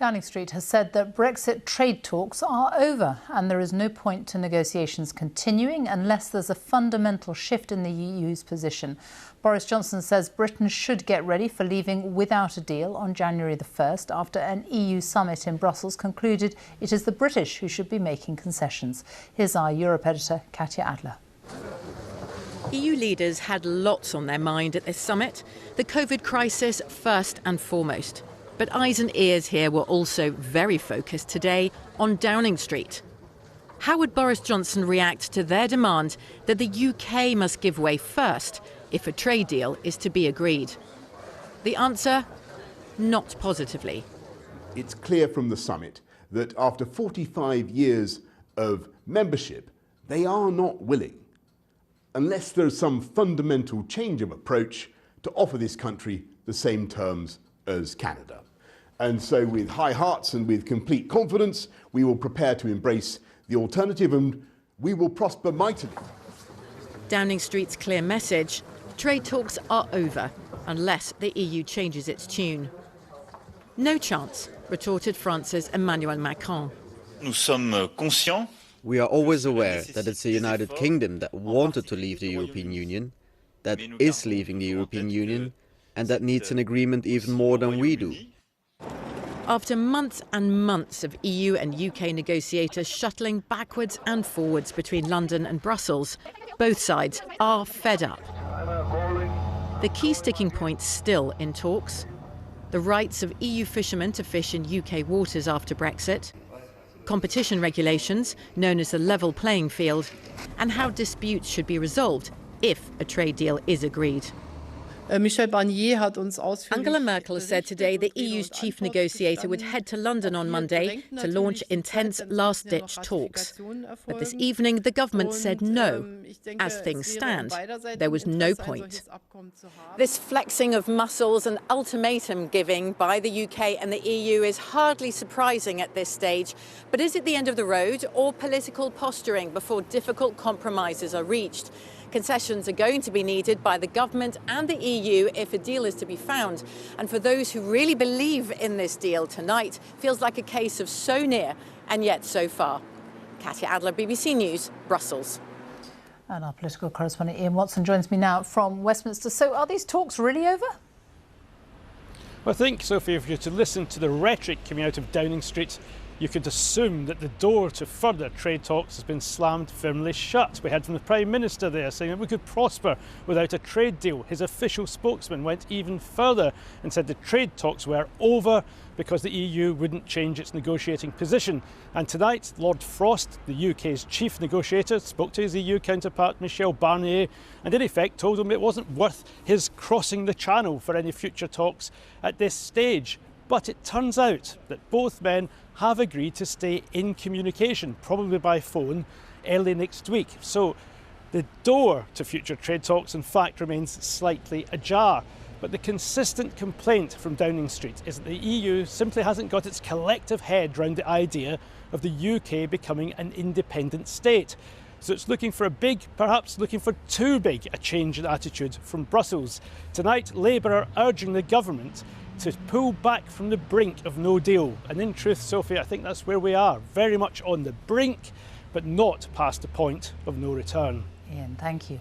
Downing Street has said that Brexit trade talks are over and there is no point to negotiations continuing unless there's a fundamental shift in the EU's position. Boris Johnson says Britain should get ready for leaving without a deal on January the 1st after an EU summit in Brussels concluded it is the British who should be making concessions. Here's our Europe editor, Katya Adler. EU leaders had lots on their mind at this summit, the COVID crisis first and foremost. But eyes and ears here were also very focused today on Downing Street. How would Boris Johnson react to their demand that the UK must give way first if a trade deal is to be agreed? The answer? Not positively. It's clear from the summit that after 45 years of membership, they are not willing, unless there's some fundamental change of approach, to offer this country the same terms as Canada. And so with high hearts and with complete confidence, we will prepare to embrace the alternative and we will prosper mightily. Downing Street's clear message: trade talks are over unless the EU changes its tune. No chance, retorted France's Emmanuel Macron. Nous sommes conscients. We are always aware that it's the United Kingdom that wanted to leave the European Union, that is leaving the European Union, and that needs an agreement even more than we do. After months and months of EU and UK negotiators shuttling backwards and forwards between London and Brussels, both sides are fed up. The key sticking point still in talks: the rights of EU fishermen to fish in UK waters after Brexit, competition regulations, known as the level playing field, and how disputes should be resolved if a trade deal is agreed. Angela Merkel said today the EU's chief negotiator would head to London on Monday to launch intense last-ditch talks. But this evening, the government said no. As things stand, there was no point. This flexing of muscles and ultimatum giving by the UK and the EU is hardly surprising at this stage. But is it the end of the road or political posturing before difficult compromises are reached? Concessions are going to be needed by the government and the EU if a deal is to be found. And for those who really believe in this deal, tonight feels like a case of so near and yet so far. Katya Adler, BBC News, Brussels. And our political correspondent Iain Watson joins me now from Westminster. So are these talks really over? Well, I think, Sophie, if you're to listen to the rhetoric coming out of Downing Street, you could assume that the door to further trade talks has been slammed firmly shut. We heard from the Prime Minister there saying that we could prosper without a trade deal. His official spokesman went even further and said the trade talks were over because the EU wouldn't change its negotiating position. And tonight, Lord Frost, the UK's chief negotiator, spoke to his EU counterpart Michel Barnier and in effect told him it wasn't worth his crossing the channel for any future talks at this stage. But it turns out that both men have agreed to stay in communication, probably by phone, early next week. So the door to future trade talks, in fact, remains slightly ajar. But the consistent complaint from Downing Street is that the EU simply hasn't got its collective head round the idea of the UK becoming an independent state. So it's looking for a big, perhaps looking for too big a change in attitude from Brussels. Tonight, Labour are urging the government to pull back from the brink of no deal. And in truth, Sophie, I think that's where we are, very much on the brink, but not past the point of no return. Iain, thank you.